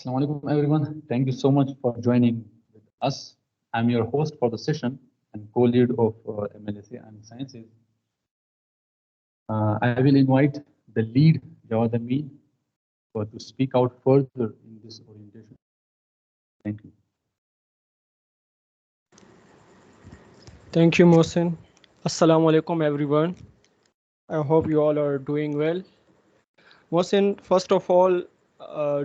Assalamu alaikum, everyone. Thank you so much for joining with us. I'm your host for the session and co-lead of MLSA and Sciences. I will invite the lead, Jawad Amin, to speak out further in this orientation. Thank you. Thank you, Mohsin. Assalamu alaikum, everyone. I hope you all are doing well. Mohsin, first of all,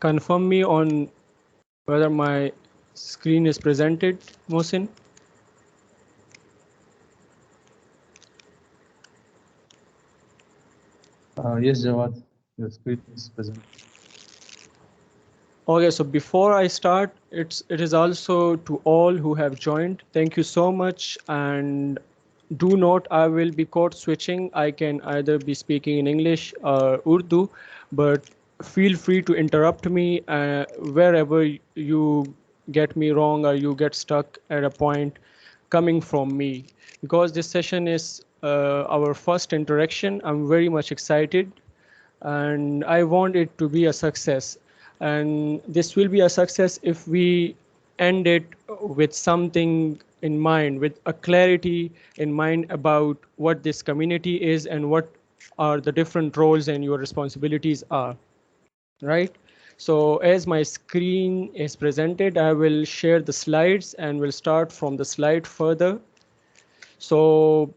Confirm me on whether my screen is presented, Mohsin. Yes, Jawad, your screen is present. Okay, so before I start, it is also to all who have joined. Thank you so much, and do note I will be code switching. I can either be speaking in English or Urdu, but feel free to interrupt me wherever you get me wrong or you get stuck at a point coming from me. Because this session is our first interaction, I'm very much excited and I want it to be a success. And this will be a success if we end it with something in mind, with a clarity in mind about what this community is and what are the different roles and your responsibilities are, right? So as my screen is presented, I will share the slides and we'll start from the slide further. So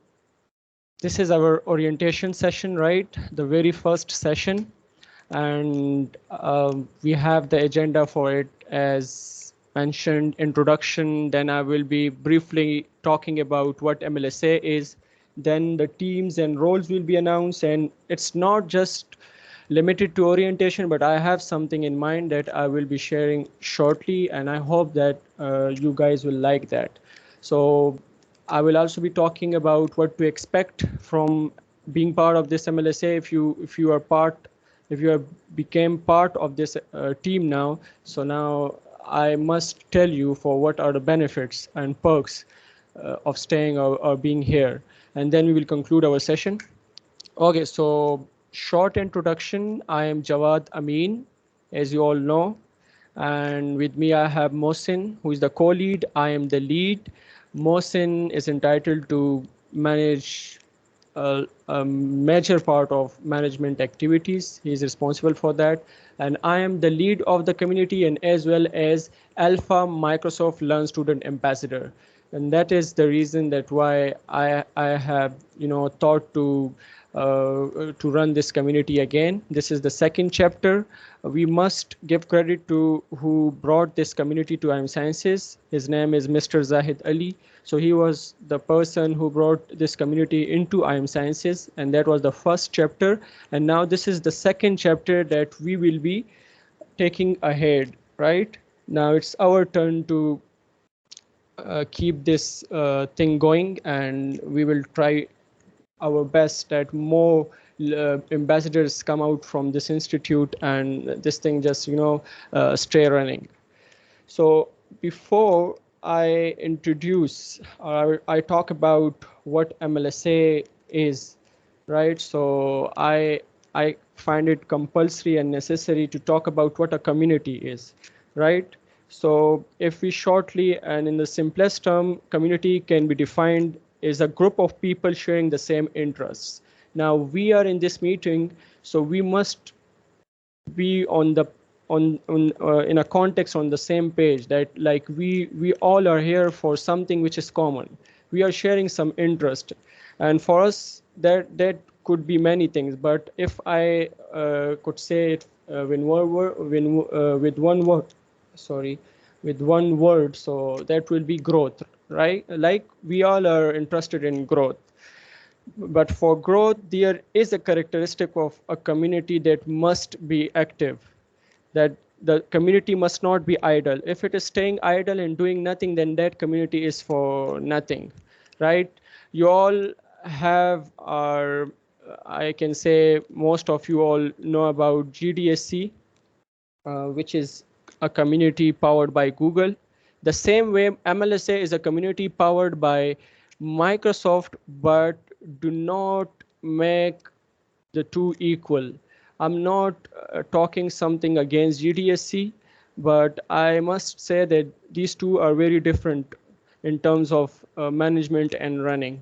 this is our orientation session, right? The very first session. And we have the agenda for it as mentioned, introduction. Then I will be briefly talking about what MLSA is. Then the teams and roles will be announced. And it's not just limited to orientation, but I have something in mind that I will be sharing shortly. And I hope that you guys will like that. So I will also be talking about what to expect from being part of this MLSA. If you have became part of this team now, so now I must tell you for what are the benefits and perks of staying or being here. And then we will conclude our session. Okay, so short introduction. I am Jawad Amin, as you all know. And with me, I have Mohsin, who is the co-lead. I am the lead. Mohsin is entitled to manage a major part of management activities. He is responsible for that. And I am the lead of the community and as well as Alpha Microsoft Learn Student Ambassador. And that is the reason that why I have thought to run this community again. This is the second chapter. We must give credit to who brought this community to IMSciences. His name is Mr. Zahid Ali. So he was the person who brought this community into IMSciences, and that was the first chapter. And now this is the second chapter that we will be taking ahead, right? Now it's our turn to keep this thing going, and we will try our best that more ambassadors come out from this institute and this thing just stay running. So before I introduce or I talk about what MLSA is, right? So I find it compulsory and necessary to talk about what a community is, right? So if we shortly and in the simplest term, community can be defined as a group of people sharing the same interests. Now we are in this meeting, so we must be on the in a context on the same page, that like we all are here for something which is common. We are sharing some interest, and for us that could be many things. But if I could say it with one word, sorry, with one word, so that will be growth, right? Like we all are interested in growth. But for growth, there is a characteristic of a community that must be active, that the community must not be idle. If it is staying idle and doing nothing, then that community is for nothing, right? You all have our I can say most of you all know about GDSC, which is a community powered by Google. The same way MLSA is a community powered by Microsoft, but do not make the two equal. I'm not talking something against GDSC, but I must say that these two are very different in terms of management and running.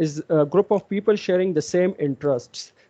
is a group of people sharing the same interests.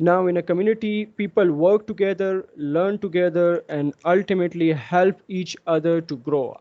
Now in a community, people work together, learn together, and ultimately help each other to grow.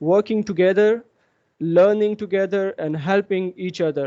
working together, learning together, and helping each other,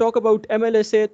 talk about MLSA,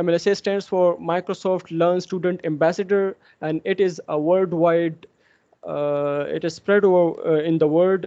MLSA stands for Microsoft Learn Student Ambassador, and it is a worldwide, it is spread over in the world.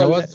Jawad,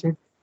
check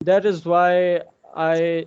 That is why I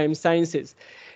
IMSciences,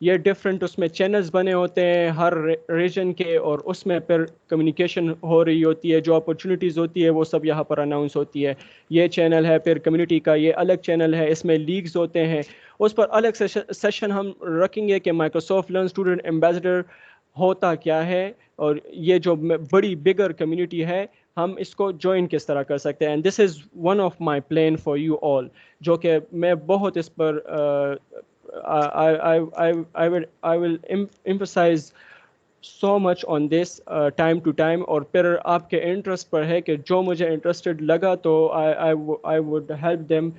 یہ different اس میں channels بنے ہوتے ہیں ہر region کے, اور اس میں پھر communication ہو رہی ہوتی ہے, جو اپرچونیٹیز ہوتی ہے وہ سب یہاں پر اناؤنس ہوتی ہے. یہ چینل ہے, پھر کمیونٹی کا یہ الگ چینل ہے, اس میں لیگز ہوتے ہیں, اس پر الگ سیشن ہم رکھیں گے کہ مائیکروسافٹ لرن اسٹوڈنٹ ایمبیسڈر ہوتا کیا ہے, اور یہ جو بڑی بگر کمیونٹی ہے ہم اس کو جوائن کس طرح کر سکتے ہیں. And this is one of my plan for you all, جو کہ میں بہت اس پر I will emphasize so much on this time to time, اور پھر آپ کے انٹرسٹ پر ہے کہ جو مجھے انٹرسٹڈ لگا تو I would help them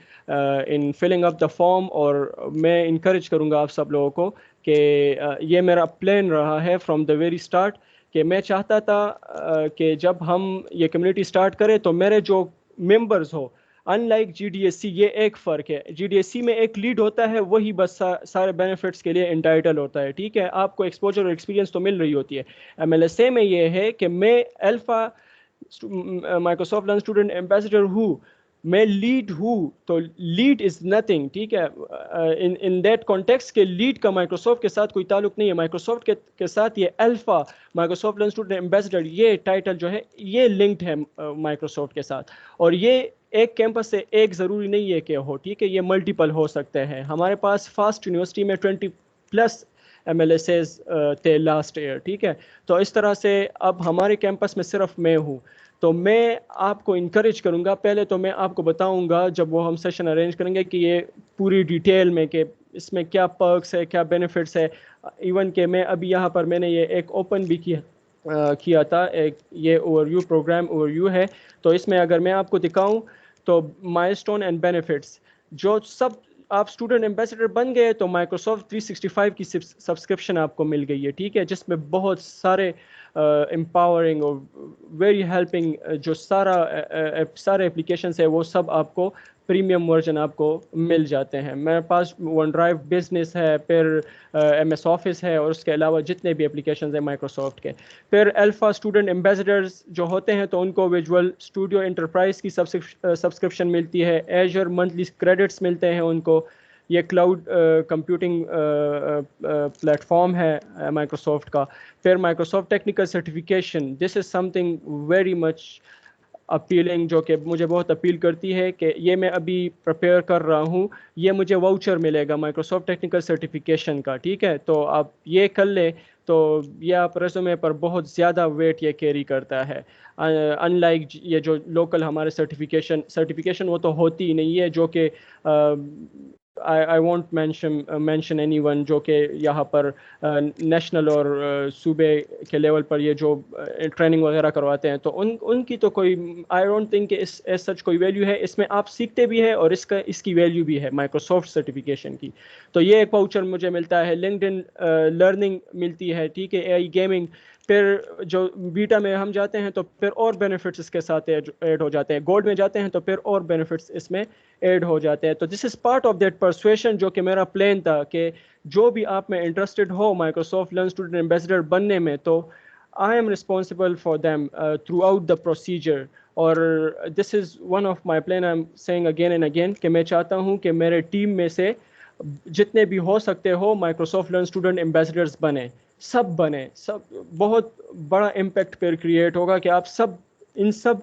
in filling up the form, اور میں انکریج کروں گا آپ سب لوگوں کو کہ یہ میرا پلان رہا ہے فرام دا ویری اسٹارٹ, کہ میں چاہتا تھا کہ جب ہم یہ کمیونٹی اسٹارٹ کریں تو میرے جو ممبرز ہو, unlike G D S C, یہ ایک فرق ہے, جی ڈی ایس سی میں ایک لیڈ ہوتا ہے, وہی بس سارے بینیفٹس کے لیے انٹائٹل ہوتا ہے, ٹھیک ہے, آپ کو ایکسپوجر اور ایکسپیرینس تو مل رہی ہوتی ہے. ایم ایل ایس اے میں یہ ہے کہ میں alpha Microsoft learn student ambassador ہوں, میں لیڈ ہوں, تو لیڈ از نتھنگ, ٹھیک ہے, ان دیٹ کانٹیکس کے لیڈ کا مائیکروسافٹ کے ساتھ کوئی تعلق نہیں ہے, مائیکروسافٹ کے ساتھ یہ alpha Microsoft learn student ambassador یہ ٹائٹل جو ہے یہ لنکڈ ہے مائیکروسافٹ کے ساتھ, اور یہ ایک کیمپس سے ایک ضروری نہیں ہے کہ ہو, ٹھیک ہے, یہ ملٹیپل ہو سکتے ہیں. ہمارے پاس فاسٹ یونیورسٹی میں 20+ MLSAs تھے لاسٹ ایئر, ٹھیک ہے, تو اس طرح سے اب ہمارے کیمپس میں صرف میں ہوں, تو میں آپ کو انکریج کروں گا. پہلے تو میں آپ کو بتاؤں گا جب وہ ہم سیشن ارینج کریں گے کہ یہ پوری ڈیٹیل میں کہ اس میں کیا پرکس ہے, کیا بینیفٹس ہے, ایون کہ میں ابھی یہاں پر میں نے یہ ایک اوپن بھی کیا تھا, ایک یہ overview program overview ہے, تو اس میں اگر میں آپ کو دکھاؤں تو مائلسٹون اینڈ بینیفٹس, جو سب آپ اسٹوڈنٹ ایمبیسڈر بن گئے تو مائیکروسافٹ 365 کی سبسکرپشن آپ کو مل گئی ہے, ٹھیک ہے, جس میں بہت سارے امپاورنگ اور ویری ہیلپنگ جو سارے اپلیکیشنس ہیں وہ سب آپ کو پریمیم ورژن آپ کو مل جاتے ہیں. میرے پاس ون ڈرائیو بزنس ہے, پھر ایم ایس آفس ہے, اور اس کے علاوہ جتنے بھی اپلیکیشنز ہیں مائیکروسافٹ کے. پھر الفا اسٹوڈنٹ ایمبیسڈرز جو ہوتے ہیں تو ان کو ویژول اسٹوڈیو انٹرپرائز کی سبسکرپشن ملتی ہے, ایجر منتھلی کریڈٹس ملتے ہیں ان کو, یہ کلاؤڈ کمپیوٹنگ پلیٹ فارم ہے مائیکروسافٹ کا. پھر Microsoft technical certification, this is something very much appealing, جو کہ مجھے بہت اپیل کرتی ہے کہ یہ میں ابھی پریپیئر کر رہا ہوں, یہ مجھے واؤچر ملے گا مائیکروسافٹ ٹیکنیکل سرٹیفکیشن کا, ٹھیک ہے, تو آپ یہ کر لیں تو یہ آپ ریزومے پر بہت زیادہ ویٹ یہ کیری کرتا ہے, ان لائک یہ جو لوکل ہمارے سرٹیفکیشن وہ تو ہوتی ہی نہیں ہے, جو کہ I won't mention anyone جو کہ یہاں پر نیشنل اور صوبے کے لیول پر یہ جو ٹریننگ وغیرہ کرواتے ہیں, تو ان کی تو کوئی I don't think کہ ایز سچ کوئی ویلیو ہے. اس میں آپ سیکھتے بھی ہے اور اس کی ویلیو بھی ہے مائیکروسافٹ سرٹیفکیشن کی. تو یہ ایک واؤچر مجھے ملتا ہے, لنکڈ ان لرننگ ملتی ہے, ٹھیک ہے, AI گیمنگ, پھر جو بیٹا میں ہم جاتے ہیں تو پھر اور بینیفٹس اس کے ساتھ ایڈ ہو جاتے ہیں, گولڈ میں جاتے ہیں تو پھر اور بینیفٹس اس میں ایڈ ہو جاتے ہیں. تو this is part of that persuasion, جو کہ میرا پلان تھا کہ جو بھی آپ میں انٹرسٹڈ ہو مائیکروسافٹ لرن اسٹوڈنٹ ایمبیسڈر بننے میں, تو I am responsible for them throughout the procedure. اور this is one of my plan, I am seeing again and again کہ میں چاہتا ہوں کہ میرے ٹیم میں سے جتنے بھی ہو سکتے ہو مائیکروسافٹ لرن اسٹوڈنٹ ایمبیسڈرز بنے, سب بنے, سب بہت بڑا امپیکٹ پھر کریٹ ہوگا کہ آپ سب ان سب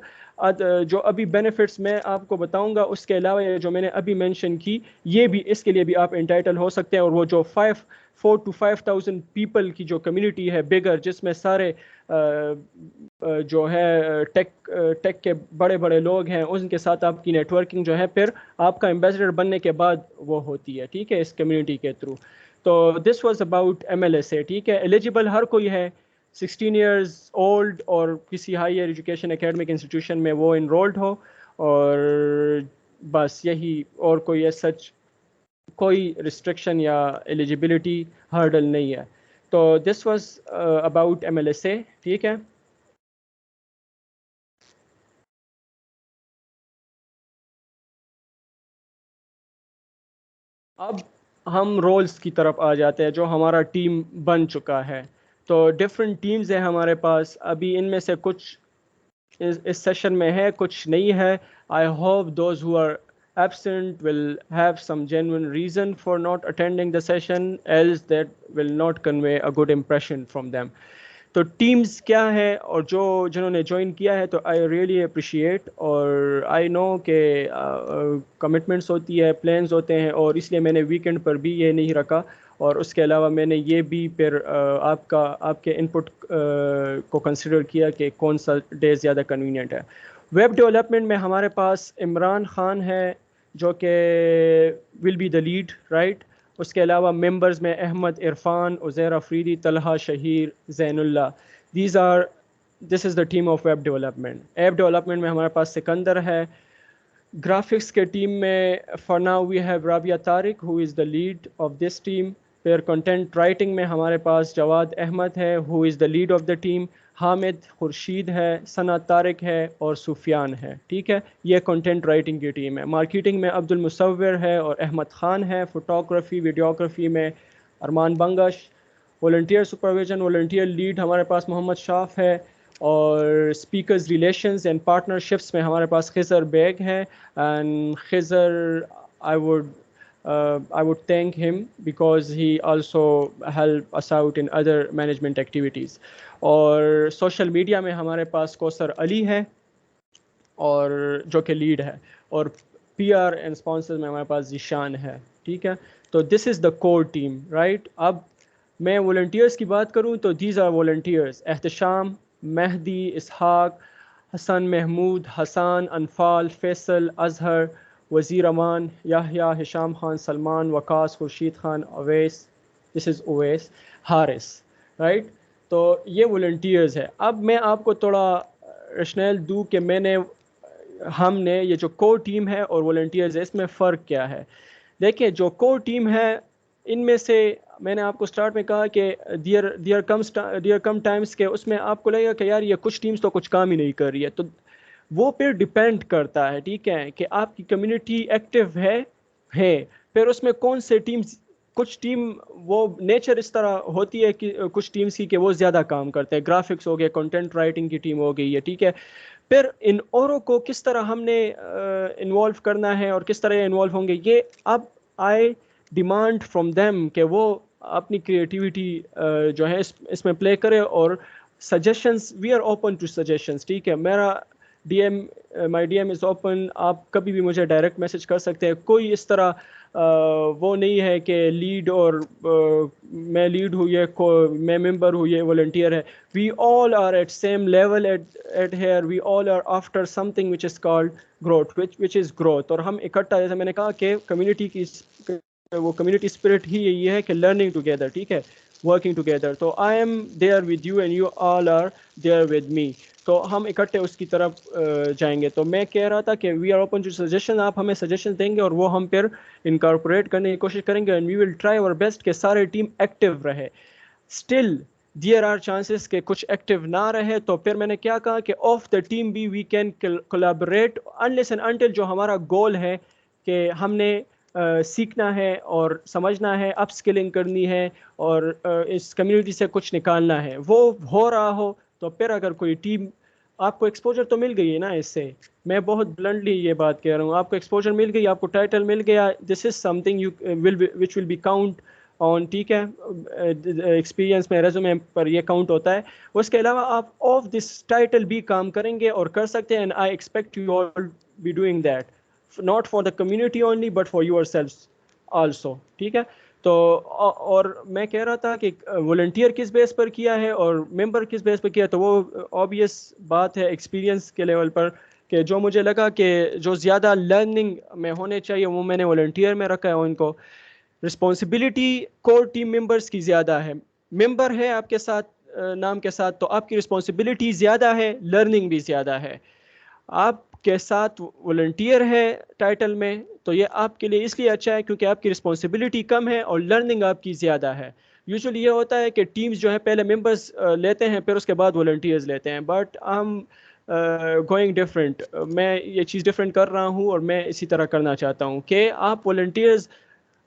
جو ابھی بینیفٹس میں آپ کو بتاؤں گا, اس کے علاوہ جو میں نے ابھی مینشن کی, یہ بھی اس کے لیے بھی آپ انٹائٹل ہو سکتے ہیں. اور وہ جو 4,000 to 5,000 پیپل کی جو کمیونٹی ہے بگر, جس میں سارے جو ہے ٹیک کے بڑے بڑے لوگ ہیں, ان کے ساتھ آپ کی نیٹورکنگ جو ہے پھر آپ کا ایمبیسڈر بننے کے بعد وہ ہوتی ہے, ٹھیک ہے, اس کمیونٹی کے تھرو. تو دس واز اباؤٹ MLSA, ٹھیک ہے. ایلیجیبل ہر کوئی ہے 16 ایئرز اولڈ اور کسی ہائر ایجوکیشن اکیڈمک انسٹیٹیوشن میں وہ انرولڈ ہو, اور بس یہی, اور کوئی ایز سچ کوئی ریسٹرکشن یا ایلیجیبلٹی ہرڈل نہیں ہے. تو دس واز اباؤٹ MLSA, ٹھیک ہے. اب ہم رولز کی طرف آ جاتے ہیں, جو ہمارا ٹیم بن چکا ہے. تو ڈفرینٹ ٹیمز ہیں ہمارے پاس, ابھی ان میں سے کچھ اس سیشن میں ہے, کچھ نہیں ہے. I hope those who are absent will have some genuine reason for not attending the session, else that will not convey a good impression from them. تو ٹیمز کیا ہے اور جو جنہوں نے جوائن کیا ہے تو آئی ریئلی اپریشیٹ، اور آئی نو کہ کمٹمنٹس ہوتی ہے، پلانز ہوتے ہیں، اور اس لیے میں نے ویکینڈ پر بھی یہ نہیں رکھا، اور اس کے علاوہ میں نے یہ بھی پھر آپ کے ان پٹ کو کنسیڈر کیا کہ کون سا ڈے زیادہ کنوینئنٹ ہے. ویب ڈیولپمنٹ میں ہمارے پاس عمران خان ہے جو کہ will be the lead, right. اس کے علاوہ ممبرز میں Ahmed, Irfan, Uzair Afridi, Talha, Shaheer, Zain Ullah. This is the team of web development. App development میں ہمارے پاس سکندر ہے. گرافکس کے ٹیم میں for now we have Rabia Tariq who is the lead of this team. پھر کنٹینٹ رائٹنگ میں ہمارے پاس جواد احمد ہے who is the lead of the team. Hamid, Khurshid ہے، ثنا طارق ہے اور سفیان ہے. ٹھیک ہے، یہ کنٹینٹ رائٹنگ کی ٹیم ہے. مارکیٹنگ میں عبد المصور ہے اور احمد خان ہے. فوٹوگرافی ویڈیوگرافی میں Armaan Bangash. Volunteer supervision volunteer lead ہمارے پاس محمد شاف ہے. اور اسپیکرز ریلیشنز اینڈ پارٹنرشپس میں ہمارے پاس خضر بیگ ہے. And Khizar I would thank him because he also helped us out in other management activities. اور سوشل میڈیا میں ہمارے پاس کوثر علی ہے اور جو کہ لیڈ ہے. اور پی آر اینڈ اسپانسر میں ہمارے پاس ذیشان ہے. ٹھیک ہے، تو this is the core team, right. اب میں والنٹیئرس کی بات کروں تو دیز آر والنٹیئرس: احتشام، مہدی، اسحاق، حسن محمود، حسان، انفال، فیصل، اظہر، وزیر امان، یحییٰ، ہشام خان، سلمان، وقاص، خورشید خان، اویس، دس از اویس، حارث، رائٹ. تو یہ والنٹیئرز ہے. اب میں آپ کو تھوڑا رشنیل دوں کہ ہم نے یہ جو کور ٹیم ہے اور والنٹیئرز ہے اس میں فرق کیا ہے. دیکھیں، جو کور ٹیم ہے ان میں سے میں نے آپ کو سٹارٹ میں کہا کہ دیئر کم ٹائمس کے اس میں آپ کو لگے گا کہ یار یہ کچھ ٹیمز تو کچھ کام ہی نہیں کر رہی ہے. تو وہ پھر ڈیپینڈ کرتا ہے، ٹھیک ہے، کہ آپ کی کمیونٹی ایکٹیو ہے. پھر اس میں کون سے ٹیمز، کچھ ٹیم وہ نیچر اس طرح ہوتی ہے کہ کچھ ٹیمز کی کہ وہ زیادہ کام کرتے ہیں. گرافکس ہو گئے، کنٹینٹ رائٹنگ کی ٹیم ہو گئی ہے، ٹھیک ہے. پھر ان اوروں کو کس طرح ہم نے انوالو کرنا ہے اور کس طرح انوالو ہوں گے، یہ اب آئی ڈیمانڈ فرام دیم کہ وہ اپنی کریٹیوٹی جو ہے اس میں پلے کرے. اور suggestions, we are open to suggestions. ٹھیک ہے، میرا my D M is open. آپ کبھی بھی مجھے ڈائریکٹ میسج کر سکتے ہیں. کوئی اس طرح وہ نہیں ہے کہ لیڈ اور میں لیڈ ہوں یہ میں ممبر ہوں یہ والنٹیئر ہے. We all are at same level at here. We all are after something which is called growth, which is growth. اور ہم اکٹھا، جیسے میں نے کہا کہ کمیونٹی کی وہ کمیونٹی اسپرٹ ہی یہی ہے کہ لرننگ ٹوگیدر، ٹھیک ہے، ورکنگ ٹوگیدر. تو I am there with you and you all are there with me. تو ہم اکٹھے اس کی طرف جائیں گے. تو میں کہہ رہا تھا کہ we are open to suggestion. آپ ہمیں سجیشن دیں گے اور وہ ہم پھر انکارپوریٹ کرنے کی کوشش کریں گے. اینڈ وی ول ٹرائی اور بیسٹ کہ سارے ٹیم ایکٹیو رہے. اسٹل دیئر آر چانسز کہ کچھ ایکٹیو نہ رہے. تو پھر میں نے کیا کہا کہ آف دا ٹیم بھی we can collaborate unless and until جو ہمارا گول ہے کہ ہم نے سیکھنا ہے اور سمجھنا ہے، اپ اسکلنگ کرنی ہے اور اس کمیونٹی سے کچھ نکالنا ہے، وہ ہو رہا ہو. تو پھر اگر کوئی ٹیم، آپ کو ایکسپوجر تو مل گئی ہے نا اس سے، میں بہت بلنٹلی یہ بات کہہ رہا ہوں، آپ کو ایکسپوجر مل گئی، آپ کو ٹائٹل مل گیا، this is something which will be count on. ٹھیک ہے، ایکسپیرینس میں ریزومے پر یہ کاؤنٹ ہوتا ہے. اس کے علاوہ آپ آف دس ٹائٹل بھی کام کریں گے اور کر سکتے ہیں. And I expect you all be doing that, not for the community only but for yourselves also. ٹھیک ہے. تو اور میں کہہ رہا تھا کہ والنٹیئر کس بیس پر کیا ہے اور ممبر کس بیس پر کیا، تو وہ obvious بات ہے ایکسپیرینس کے لیول پر کہ جو مجھے لگا کہ جو زیادہ لرننگ میں ہونے چاہیے وہ میں نے والنٹیئر میں رکھا ہے. ان کو رسپانسبلٹی کور ٹیم ممبرس کی زیادہ ہے. ممبر ہے آپ کے ساتھ نام کے ساتھ تو آپ کی رسپانسبلٹی زیادہ ہے، لرننگ بھی زیادہ ہے. آپ کے ساتھ والنٹیئر ہے ٹائٹل میں تو یہ آپ کے لیے اس لیے اچھا ہے کیونکہ آپ کی رسپانسبلٹی کم ہے اور لرننگ آپ کی زیادہ ہے. یوزلی یہ ہوتا ہے کہ ٹیمز جو ہے پہلے ممبرس لیتے ہیں پھر اس کے بعد والنٹیئرز لیتے ہیں، بٹ ہم گوئنگ ڈفرینٹ. میں یہ چیز ڈفرینٹ کر رہا ہوں اور میں اسی طرح کرنا چاہتا ہوں کہ آپ والنٹیئرز،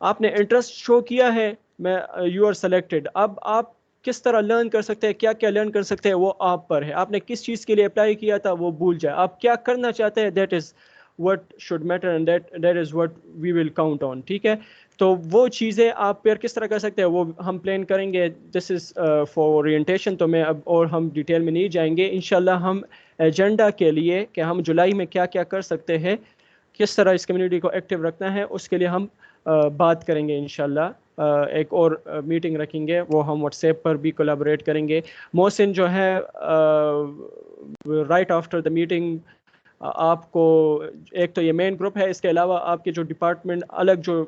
آپ نے انٹرسٹ شو کیا ہے، میں یو آر سلیکٹڈ. اب آپ کس طرح لرن کر سکتے ہیں، کیا کیا لرن کر سکتے ہیں وہ آپ پر ہے. آپ نے کس چیز کے لیے اپلائی کیا تھا وہ بھول جائے، آپ کیا کرنا چاہتے ہیں that is what should matter and that is what we will count on. ٹھیک ہے, تو وہ چیزیں آپ پھر کس طرح کر سکتے ہیں وہ ہم پلان کریں گے. دس از فار اورینٹیشن, تو میں اب اور ہم ڈیٹیل میں نہیں جائیں گے. انشاءاللہ ہم ایجنڈا کے لیے کہ ہم جولائی میں کیا کیا کر سکتے ہیں, کس طرح اس کمیونٹی کو ایکٹیو رکھنا ہے, اس کے لیے ہم بات کریں گے انشاءاللہ. ایک اور میٹنگ رکھیں گے, وہ ہم واٹس ایپ پر بھی کولیبوریٹ کریں گے. محسن جو ہے رائٹ آفٹر دا میٹنگ آپ کو, ایک تو یہ مین گروپ ہے, اس کے علاوہ آپ کے جو ڈپارٹمنٹ الگ, جو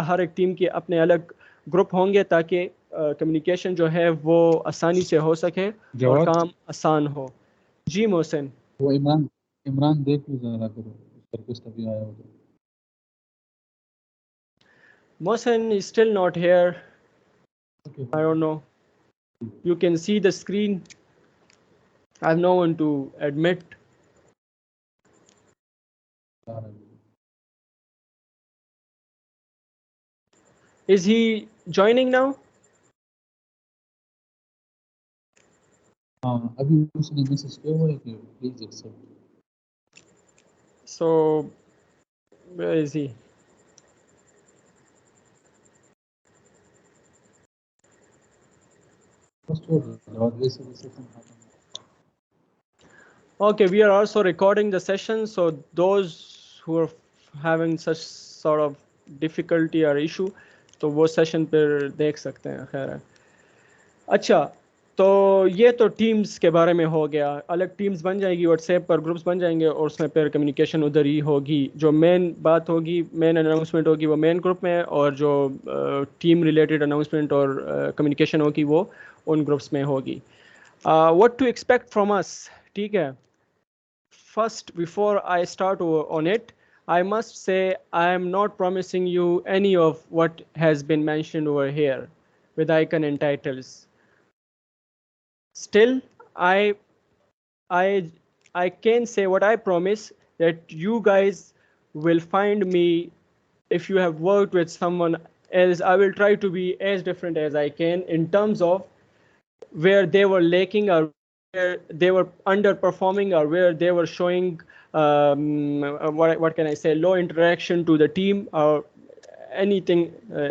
ہر ایک ٹیم کے اپنے الگ گروپ ہوں گے تاکہ کمیونیکیشن جو ہے وہ آسانی سے ہو سکے اور کام آسان ہو. جی محسن. وہ عمران دیکھ لو ذرا کرو اس پر کچھ تبھی آیا ہوگا. محسن is still not here. I don't know. You can see the screen. I have no one to admit. Is he joining now? ابھی اس نے میسج کیا ہوا ہے کہ please accept. So where is he? Okay, we are also recording the session, so those who are having such sort of difficulty or issue, تو وہ session پہ دیکھ سکتے ہیں. خیر ہے. اچھا, تو یہ تو ٹیمز کے بارے میں ہو گیا. الگ ٹیمز بن جائے گی, واٹس ایپ پر گروپس بن جائیں گے اور اس میں پھر کمیونیکیشن ادھر ہی ہوگی. جو مین بات ہوگی, مین اناؤنسمنٹ ہوگی وہ مین گروپ میں, اور جو ٹیم ریلیٹڈ اناؤنسمنٹ اور کمیونیکیشن ہوگی وہ ان گروپس میں ہوگی. واٹ ٹو ایکسپیکٹ فرام اس. ٹھیک ہے. First, before I start on it, I must say I am not promising you any of what has been mentioned over here with icon and titles. Still, I can say what I promise, that you guys will find me, if you have worked with someone else, I will try to be as different as I can in terms of where they were lacking or where they were underperforming or where they were showing what can I say, low interaction to the team or anything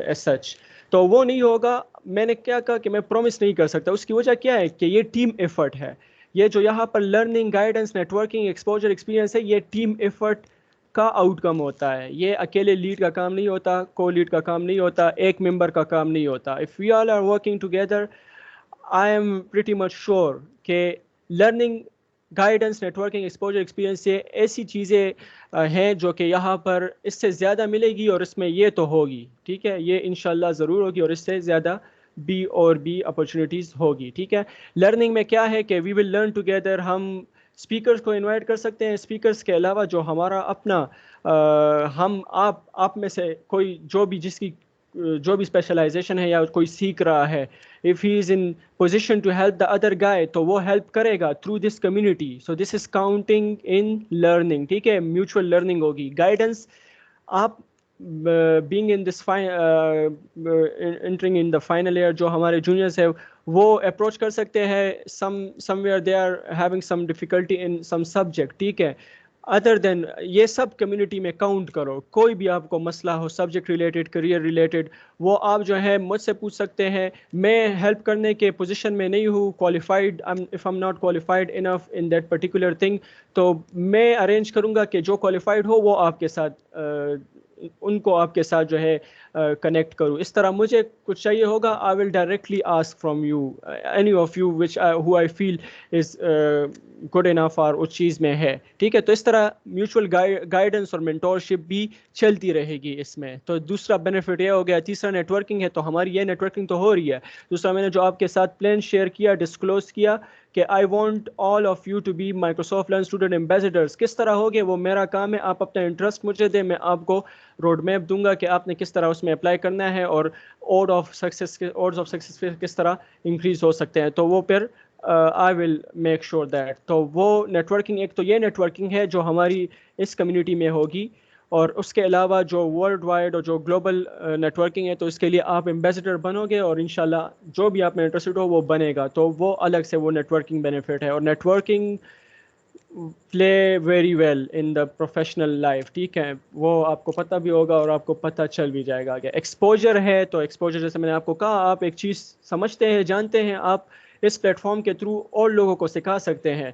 as such. تو وہ نہیں ہوگا. میں نے کیا کہا کہ میں پرومس نہیں کر سکتا. اس کی وجہ کیا ہے کہ یہ ٹیم ایفرٹ ہے. یہ جو یہاں پر learning, guidance, networking, exposure, experience ہے, یہ ٹیم ایفرٹ کا آؤٹ کم ہوتا ہے. یہ اکیلے لیڈ کا کام نہیں ہوتا, کو لیڈ کا کام نہیں ہوتا, ایک ممبر کا کام نہیں ہوتا. If we all are working together, I am pretty much sure کہ learning, guidance, networking, exposure, experience, یہ ایسی چیزیں ہیں جو کہ یہاں پر اس سے زیادہ ملے گی اور اس میں یہ تو ہوگی. ٹھیک ہے, یہ انشاءاللہ ضرور ہوگی اور اس سے زیادہ بھی اپرچونیٹیز ہوگی. ٹھیک ہے. لرننگ میں کیا ہے کہ وی ول لرن ٹوگیدر. ہم اسپیکرس کو انوائٹ کر سکتے ہیں. اسپیکرس کے علاوہ جو ہمارا اپنا ہم آپ میں سے کوئی جو بھی جس کی جو بھی اسپیشلائزیشن ہے یا کوئی سیکھ رہا ہے, if he is in position to help the other guy, تو وہ ہیلپ کرے گا through this community. So this is counting in learning. ٹھیک ہے, mutual learning ہوگی. گائیڈنس, آپ being in this entering in the final year, جو ہمارے juniors ہے وہ اپروچ کر سکتے ہیں. somewhere they are having some difficulty in some subject. ٹھیک ہے. ادر دین یہ سب کمیونٹی میں کاؤنٹ کرو. کوئی بھی آپ کو مسئلہ ہو, سبجیکٹ ریلیٹڈ, کریئر ریلیٹڈ, وہ آپ جو ہے مجھ سے پوچھ سکتے ہیں. میں ہیلپ کرنے کے پوزیشن میں نہیں ہوں, qualified, if am not qualified enough in that particular thing, تو میں ارینج کروں گا کہ جو کوالیفائڈ ہو وہ آپ کے ساتھ ان کو آپ کے ساتھ جو ہے کنیکٹ کروں. اس طرح مجھے کچھ چاہیے ہوگا, I will directly ask from you any of you which who I feel is good enough اور اس چیز میں ہے. ٹھیک ہے. تو اس طرح میوچل گائیڈنس اور مینٹورشپ بھی چلتی رہے گی اس میں. تو دوسرا بینیفٹ یہ ہو گیا. تیسرا نیٹورکنگ ہے, تو ہماری یہ نیٹورکنگ تو ہو رہی ہے. دوسرا میں نے جو آپ کے ساتھ پلان شیئر کیا, ڈسکلوز کیا کہ I want all of you to be Microsoft learn student ambassadors. کس طرح ہوگے وہ میرا کام ہے. آپ اپنا انٹرسٹ مجھے دیں, میں آپ کو روڈ میپ دوں گا کہ آپ نے کس طرح اس میں اپلائی کرنا ہے اور اوڈ آف سکسیس کس طرح انکریز ہو سکتے ہیں. تو وہ پھر آئی ول میک شیور دیٹ. تو وہ نیٹورکنگ, ایک تو یہ نیٹورکنگ ہے جو ہماری اس کمیونٹی میں ہوگی, اور اس کے علاوہ جو ورلڈ وائڈ اور جو گلوبل نیٹورکنگ ہے, تو اس کے لیے آپ ایمبیسڈر بنو گے اور انشاءاللہ جو بھی آپ میں انٹرسٹڈ ہو وہ بنے گا. تو وہ الگ سے وہ نیٹورکنگ بینیفٹ ہے. اور networking play very well in the professional life. ٹھیک ہے, وہ آپ کو پتہ بھی ہوگا اور آپ کو پتہ چل بھی جائے گا کہ ایکسپوجر ہے. تو ایکسپوجر جیسے میں نے آپ کو کہا, آپ ایک چیز سمجھتے ہیں, جانتے ہیں, آپ اس پلیٹ فارم کے تھرو اور لوگوں کو سکھا سکتے ہیں.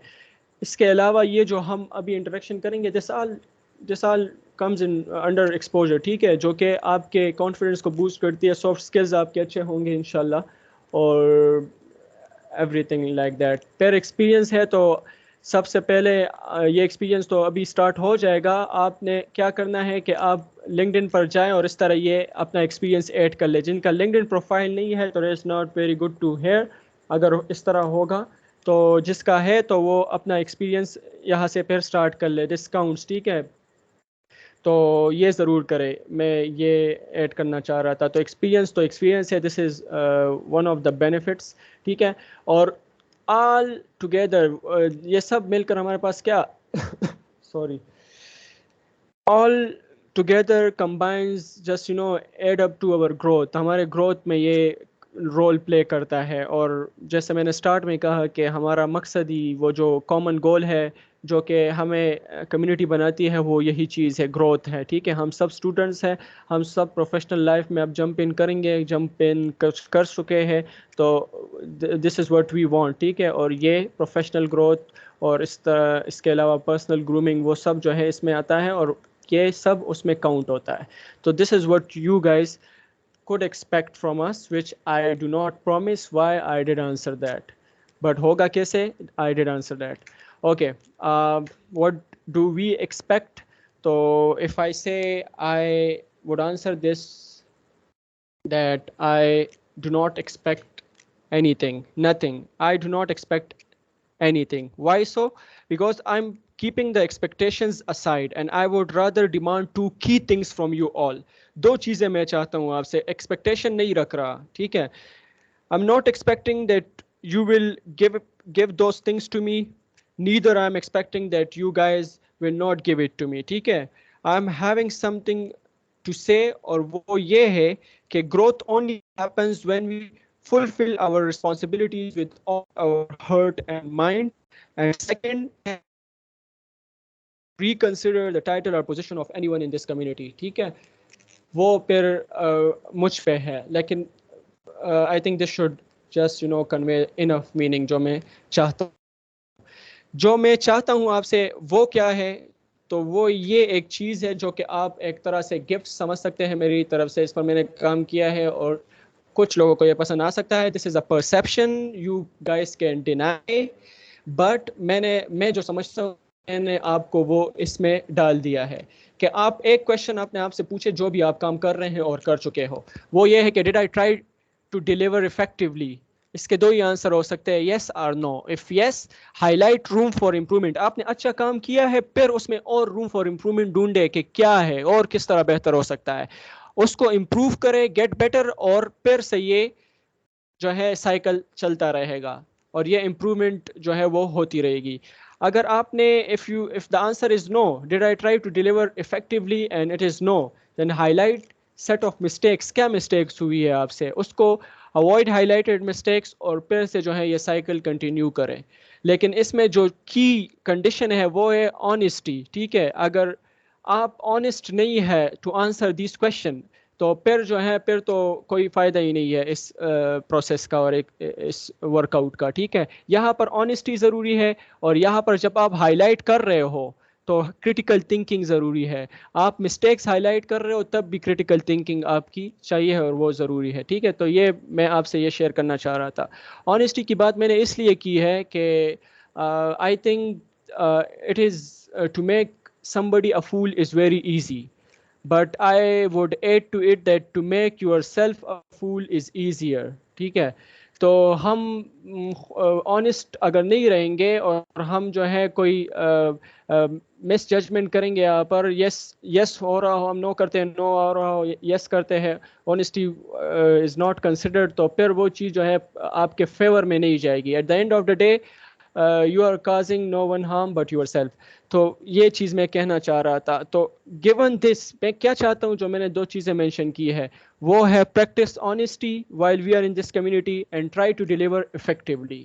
اس کے علاوہ یہ جو ہم ابھی انٹریکشن کریں گے, this all comes in under exposure. ٹھیک ہے, جو کہ آپ کے کانفیڈنس کو بوسٹ کرتی ہے, سافٹ اسکلز آپ کے اچھے ہوں گے انشاءاللہ, اور ایوری تھنگ لائک دیٹ. پھر ایکسپیرینس ہے تو سب سے پہلے یہ ایکسپیرینس تو ابھی اسٹارٹ ہو جائے گا. آپ نے کیا کرنا ہے کہ آپ لنکڈ ان پر جائیں اور اس طرح یہ اپنا ایکسپیرینس ایڈ کر لیں. جن کا لنکڈ ان پروفائل نہیں ہے تو it's not very good to hear. اگر اس طرح ہوگا تو جس کا ہے تو وہ اپنا ایکسپیرینس یہاں سے پھر اسٹارٹ کر لے, ڈسکاؤنٹس. ٹھیک ہے, تو یہ ضرور کرے. میں یہ ایڈ کرنا چاہ رہا تھا. تو ایکسپیرینس ہے, this is one of the benefits. ٹھیک ہے, اور آل ٹوگیدر یہ سب مل کر ہمارے پاس کیا sorry all together combines just add up to our growth. ہمارے گروتھ میں یہ رول پلے کرتا ہے. اور جیسے میں نے اسٹارٹ میں کہا کہ ہمارا مقصد ہی وہ جو کامن گول ہے جو کہ ہمیں کمیونٹی بناتی ہے, وہ یہی چیز ہے, گروتھ ہے. ٹھیک ہے, ہم سب اسٹوڈنٹس ہیں, ہم سب پروفیشنل لائف میں اب جمپ ان کریں گے, جمپ ان کر چکے ہیں. تو this is what we want. ٹھیک ہے, اور یہ پروفیشنل گروتھ اور اس کے علاوہ پرسنل گرومنگ وہ سب جو ہے اس میں آتا ہے, اور یہ سب اس میں کاؤنٹ ہوتا ہے. تو this is what you guys could expect from us, which I do not promise. Why I did answer that, but hoga kaise? I did answer that. Okay, what do we expect? So if I say I would answer this, that I do not expect anything, nothing. I do not expect anything. Why so? Because I'm keeping the expectations aside and I would rather demand two key things from you all. دو چیزیں میں چاہتا ہوں آپ سے, expectation نہیں رکھ رہا. ٹھیک ہے, I'm not expecting that you will give those things to me. Neither I'm expecting that you guys will not give it to me. ٹھیک ہے, I'm having something to say, اور وہ یہ ہے کہ growth only happens when we fulfill our responsibilities with all our heart and mind. And second, reconsider the title or position of anyone in this community. ٹھیک ہے, وہ پھر مجھ پہ ہے, لیکن I think this should just convey enough meaning. جو میں چاہتا ہوں آپ سے وہ کیا ہے, تو وہ یہ ایک چیز ہے جو کہ آپ ایک طرح سے گفٹ سمجھ سکتے ہیں میری طرف سے. اس پر میں نے کام کیا ہے اور کچھ لوگوں کو یہ پسند آ سکتا ہے. This is a perception, you guys can deny, but میں جو سمجھتا ہوں میں نے آپ کو وہ اس میں ڈال دیا ہے کہ آپ ایک کویشچن اپنے آپ سے پوچھے جو بھی آپ کام کر رہے ہیں اور کر چکے ہو. وہ یہ ہے کہ did I try to deliver effectively. اس کے دو ہی آنسر ہو سکتے ہیں, یس اور no. If yes, highlight room for improvement. آپ نے اچھا کام کیا ہے, پھر اس میں اور روم فار امپرومنٹ ڈھونڈے کہ کیا ہے اور کس طرح بہتر ہو سکتا ہے, اس کو امپروو کرے, گیٹ بیٹر, اور پھر سے یہ جو ہے سائیکل چلتا رہے گا اور یہ امپرومنٹ جو ہے وہ ہوتی رہے گی. اگر آپ نے if the answer is no, did I try to deliver effectively, and it is no, then highlight set of mistakes. کیا mistakes ہوئی ہے آپ سے, اس کو avoid highlighted mistakes, اور پھر سے جو ہے یہ سائیکل کنٹینیو کریں. لیکن اس میں جو کی کنڈیشن ہے وہ ہے honesty. ٹھیک ہے, اگر آپ honest نہیں ہے to answer these question, تو پھر جو ہے پھر تو کوئی فائدہ ہی نہیں ہے اس پروسیس کا اور اس ورک آؤٹ کا. ٹھیک ہے, یہاں پر آنیسٹی ضروری ہے, اور یہاں پر جب آپ ہائی لائٹ کر رہے ہو تو کرٹیکل تھنکنگ ضروری ہے. آپ مسٹیکس ہائی لائٹ کر رہے ہو تب بھی کرٹیکل تھنکنگ آپ کی چاہیے اور وہ ضروری ہے. ٹھیک ہے, تو یہ میں آپ سے یہ شیئر کرنا چاہ رہا تھا. آنیسٹی کی بات میں نے اس لیے کی ہے کہ I think it is to make somebody a fool is very easy, but I would add to it that to make yourself a fool is easier. ٹھیک ہے, تو ہم آنیسٹ اگر نہیں رہیں گے اور ہم جو ہے کوئی مس ججمنٹ کریں گے یہاں پر, یس ہو رہا ہو, ہم نو کرتے ہیں, نو ہو رہا ہو, یس کرتے ہیں, آنیسٹی از ناٹ کنسیڈرڈ, تو پھر وہ چیز جو ہے آپ کے فیور میں نہیں جائے گی. At the end of the day you are causing no one harm but yourself. تو یہ چیز میں کہنا چاہ رہا تھا. تو گیون دس, میں کیا چاہتا ہوں, جو میں نے دو چیزیں مینشن کی ہے وہ ہے practice honesty while we are in this community and try to deliver effectively.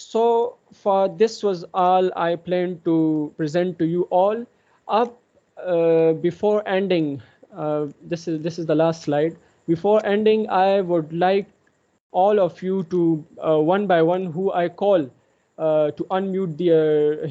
So for this was all I plan to present to you all. Up before ending, this is the last slide. Before ending, I would like all of you to one by one who I call to unmute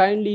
kindly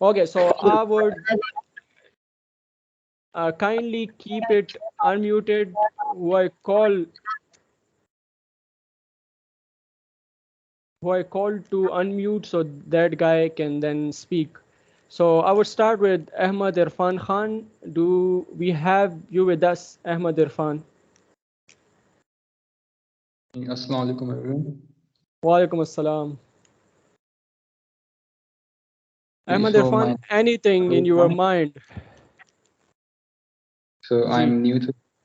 Okay, so I would kindly keep it unmuted. Who I call to unmute so that guy can then speak. So I would start with Ahmad Irfan Khan. Do we have you with us, Ahmad Irfan? Assalamu alaikum everyone. Wa alaikum assalam. Ahmad So Irfan, anything in your mind? So I'm new to the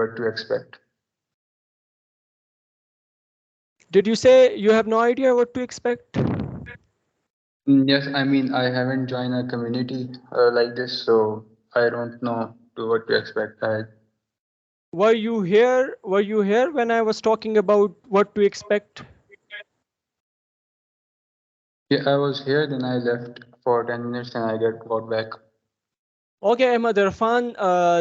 what to expect. Did you say you have no idea what to expect? Yes, I mean I haven't joined a community like this, so I don't know what to expect. Were you here? Were you here when I was talking about what to expect? Yeah, I was here, then I left for 10 minutes and I got back. Okay, Ahmad Irfan,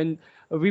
And we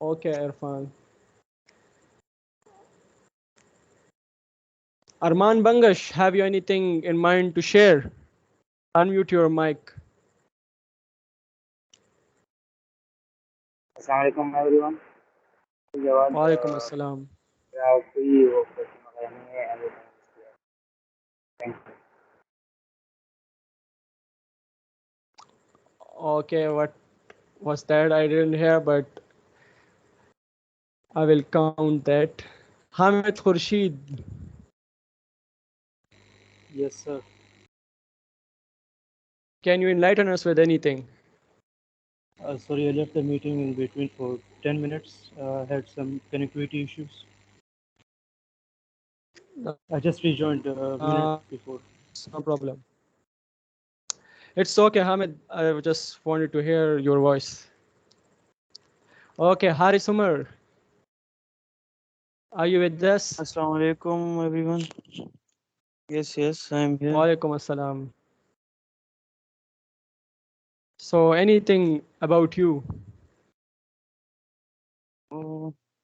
Okay, Irfan. Arman Bangash, have you anything in mind to share? Unmute your mic. Assalamualaikum everyone. Walaikum assalam. Thank you. Okay, what was that? I didn't hear, but I will count that. Hamid Khurshid. Yes, sir. Can you enlighten us with anything? Sorry, I left the meeting in between for 10 minutes. Had some connectivity issues. I just rejoined a minute before. No problem. It's okay, Hamid. I just wanted to hear your voice. Okay, Haris Umar. Are you with us? Assalamu alaikum everyone. Yes, I'm here. Walaikum assalam. So anything about you? Oh,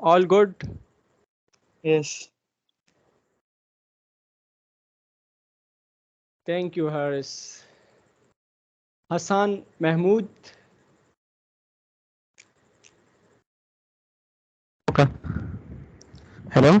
All good? Yes. Thank you, Haris. Hassan Mahmood. Okay. Hello.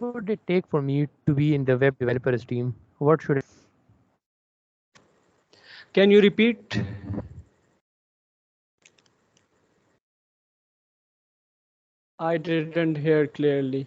would it take for me to be in the web developers team? What should I... Can you repeat? I didn't hear clearly.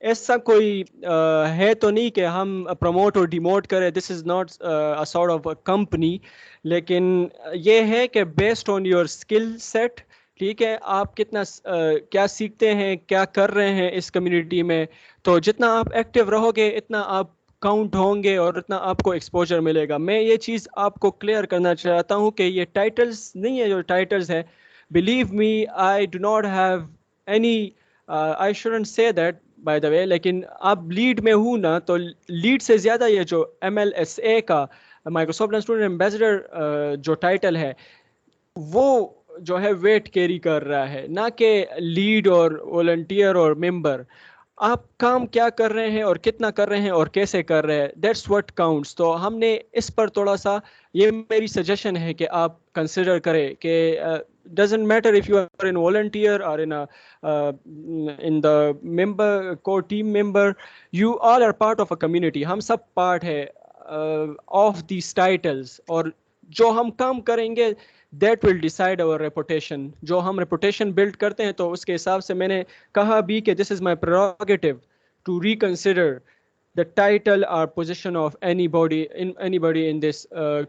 ایسا کوئی ہے تو نہیں کہ ہم promote اور demote کریں. This is not a sort of a company, لیکن یہ ہے کہ based on your skill set, ٹھیک ہے, آپ کتنا کیا سیکھتے ہیں, کیا کر رہے ہیں اس کمیونٹی میں, تو جتنا آپ ایکٹیو رہو گے اتنا آپ کاؤنٹ ہوں گے اور اتنا آپ کو ایکسپوجر ملے گا. میں یہ چیز آپ کو کلیئر کرنا چاہتا ہوں کہ یہ ٹائٹلز نہیں ہے جو ٹائٹلز ہے. Believe me, I do not have any, I shouldn't سے دیٹ بائی دا وے, لیکن اب لیڈ میں ہوں نا, تو لیڈ سے زیادہ یہ جو MLSA کا مائکروسافٹ اسٹوڈنٹ ایمبیسڈر جو ٹائٹل ہے وہ جو ہے ویٹ کیری کر رہا ہے, نہ کہ لیڈ اور والنٹیئر اور ممبر. آپ کام کیا کر رہے ہیں اور کتنا کر رہے ہیں اور کیسے کر رہے ہیں, دیٹس واٹ کاؤنٹس. تو ہم نے اس پر تھوڑا سا, یہ میری سجیشن ہے کہ آپ کنسیڈر کریں کہ doesn't matter if you are in volunteer or in the member core team member, you all are part of a community. ہم سب پارٹ ہے of these titles, اور جو ہم کام کریں گے that will decide our reputation. جو ہم reputation build کرتے ہیں تو اس کے حساب سے میں نے کہا بھی کہ this is my prerogative to reconsider the title or position of anybody in this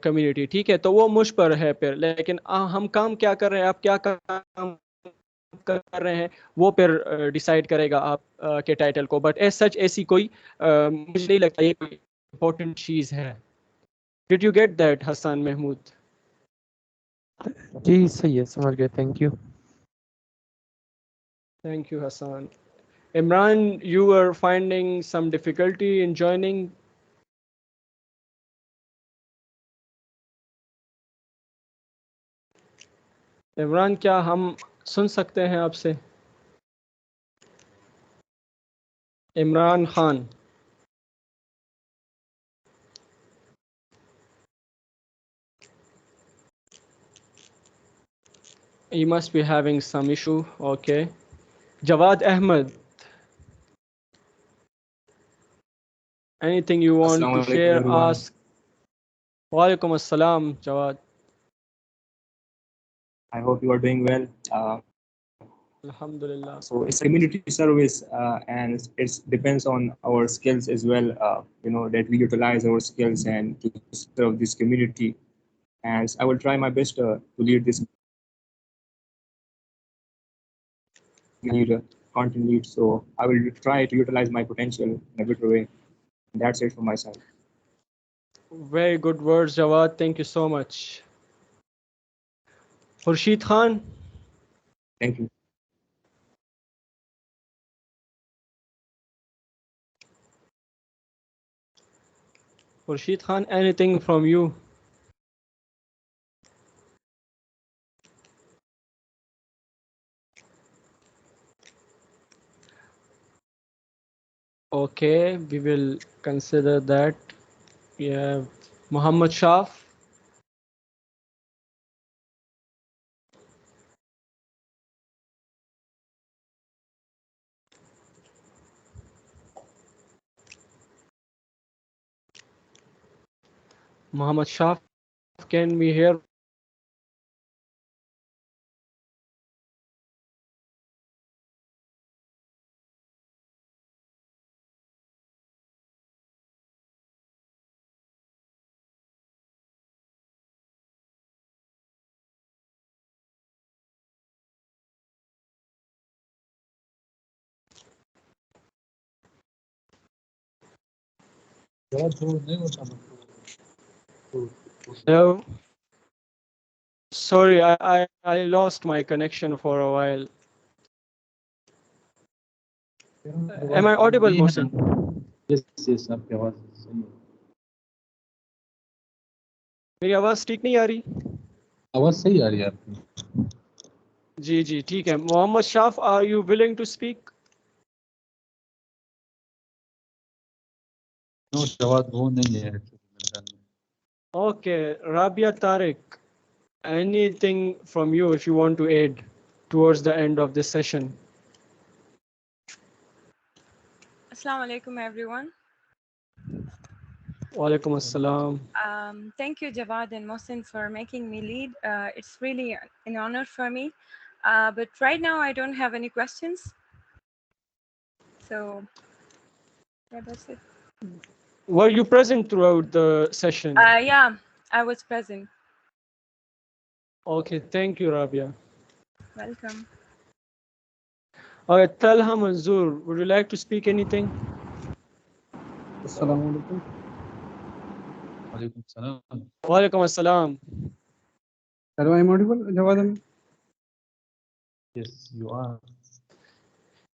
community. ٹھیک ہے, تو وہ مجھ پر ہے پھر, لیکن ہم کام کیا کر رہے ہیں, آپ کیا کام کر رہے ہیں, وہ پھر ڈیسائیڈ کرے گا آپ کے ٹائٹل کو. بٹ ایز سچ ایسی کوئی مجھے نہیں لگتا یہ کوئی امپورٹنٹ چیز ہے. ڈڈ یو گیٹ دیٹ حسان محمود؟ جی صحیح ہے, سمجھ گئے, thank you. Thank you, Hassan. Imran, you were finding some difficulty in joining. Imran, کیا ہم سن سکتے ہیں آپ سے؟ Imran Khan. You must be having some issue. Okay. Jawad Ahmed. Anything you want to share, ask? Walaikum assalam, Jawad. I hope you are doing well. Alhamdulillah. So it's a community service, and it depends on our skills as well. That we utilize our skills and to serve this community. And I will try my best to lead this content lead. So I will try to utilize my potential in a better way. And that's it from my side. Very good words, Jawad. Thank you so much. Khurshid Khan. Thank you. Khurshid Khan, anything from you? Okay, we will consider that. We have Muhammad Shaf. Muhammad Shaf, can we hear? No. Sorry, I lost my connection for a while. Am I audible, Mohsin? Yes, آپ کی آواز صحیح ہے. میری آواز ٹھیک نہیں آ رہی؟ آواز صحیح آ رہی ہے آپ کی. جی جی ٹھیک ہے. محمد شاف, are you willing to speak? No, جواد وہ نہیں ہے actually میرے خیال میں. Okay, Rabia Tariq, anything from you if you want to add towards the end of this session? Assalamu alaikum, everyone. Walaikum assalam. Thank you, Jawad and Mohsin, for making me lead. It's really an honor for me. But right now, I don't have any questions. So Yeah, that's it. Were you present throughout the session? Yeah, I was present. Okay, thank you, Rabia. Welcome. Okay, Talha Manzoor, would you like to speak anything? Assalamu alaikum. Walaikum salam. Walaikum assalam. Hello, I'm audible, Jawad Ali? Yes, you are.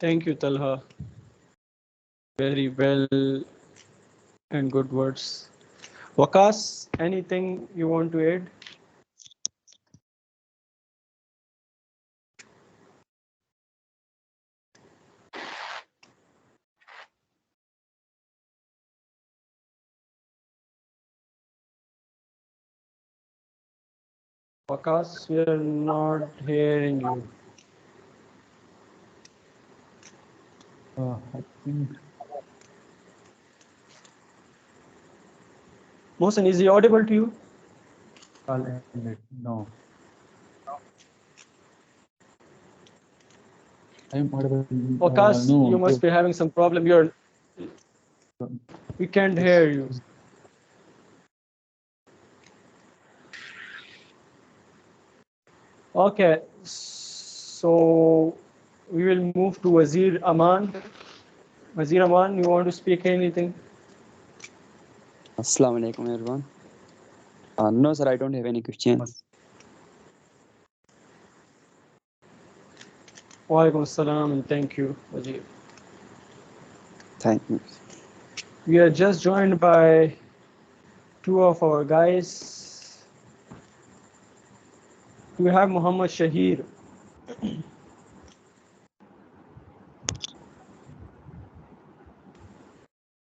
Thank you, Talha. Very well and good words. Wakas, anything you want to add? Wakas, we are not hearing you. I think Mohsen, is he audible to you? I'll end it. No. I'm audible. Wakas, No. you must be having some problem. We can't hear you. Okay, so we will move to Wazir Aman. Wazir Aman, you want to speak anything? Assalamu alaikum everyone. No sir, I don't have any questions. Walaikum assalam and thank you, Wazir. Thank you. We are just joined by two of our guys. We have Muhammad Shahir.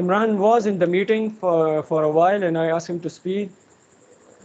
Imran was in the meeting for a while and I asked him to speak.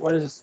what is.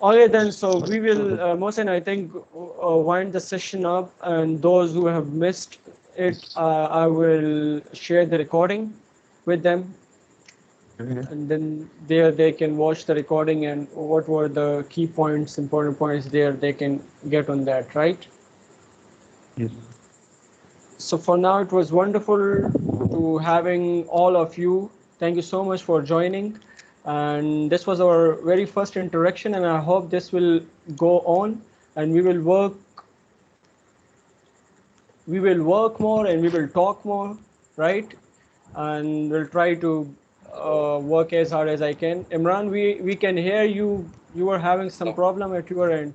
Okay, then, so we will, Mohsen, I think, wind the session up, and those who have missed it, I will share the recording with them, and then there they can watch the recording and what were the key points, important points there, they can get on that, right? Yes. So for now, it was wonderful to having all of you. Thank you so much for joining. And this was our very first interaction, and I hope this will go on, and we will work more and we will talk more, right? And we'll try to work as hard as I can. Imran, we can hear you. You were having some problem at your end.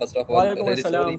First of all, Walaikum really sorry. assalam.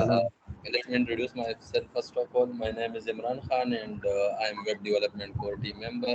Walaikum Let me introduce myself. First of all, my name is Imran Khan and I am web development core team member.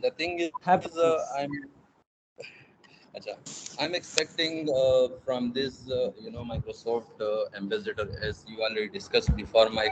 the thing is I'm expecting from this Microsoft ambassador, as you already discussed before my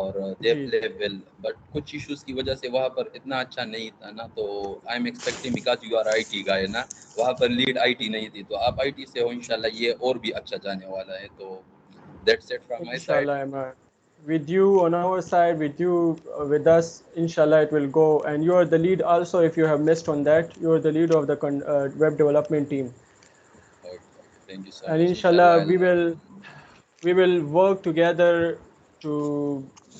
اور دے پلے well, but کچھ issues کی وجہ سے وہاں پر اتنا اچھا نہیں تھا نا. تو I am expecting because you are I T guy نا, وہاں پر لیڈ آئی ٹی نہیں تھی, تو آپ آئی ٹی سے ہو انشاءاللہ یہ اور بھی اچھا جانے والا ہے. تو that's it from my side. Inshallah, with you on our side, with you with us, inshallah it will go. And you are the lead also. If you have missed on that, you are the lead of the web development team. Okay, thank you so And much. inshallah Inshallah, we will work together to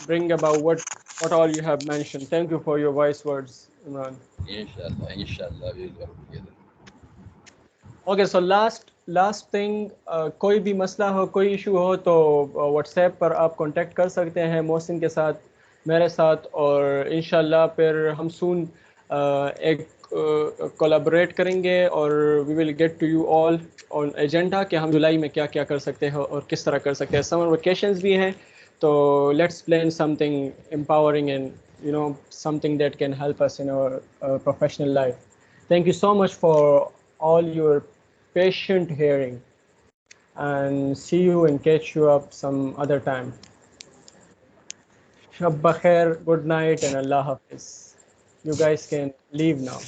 bring about what all you have mentioned. Thank you for your wise words, Imran. inshallah we will work together. Okay, so last thing, کوئی بھی مسئلہ ہو, کوئی issue ہو تو what's app پر آپ contact کر سکتے ہیں محسن کے ساتھ, میرے ساتھ, اور انشاءاللہ پھر ہم سون ایک کولابریٹ کریں گے, اور we will get to you all on agenda کہ ہم جولائی میں کیا کیا کر سکتے ہیں اور کس طرح کر سکتے ہیں. سمر ویکیشنز بھی ہیں, تو let's plan something empowering and something that can help us in our professional life. Thank you so much for all your patient hearing, and see you and catch you up some other time. Shab bakhair, good night, and Allah Hafiz. You guys can leave now.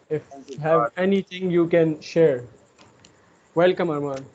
If you have anything you can share. Welcome, Arman.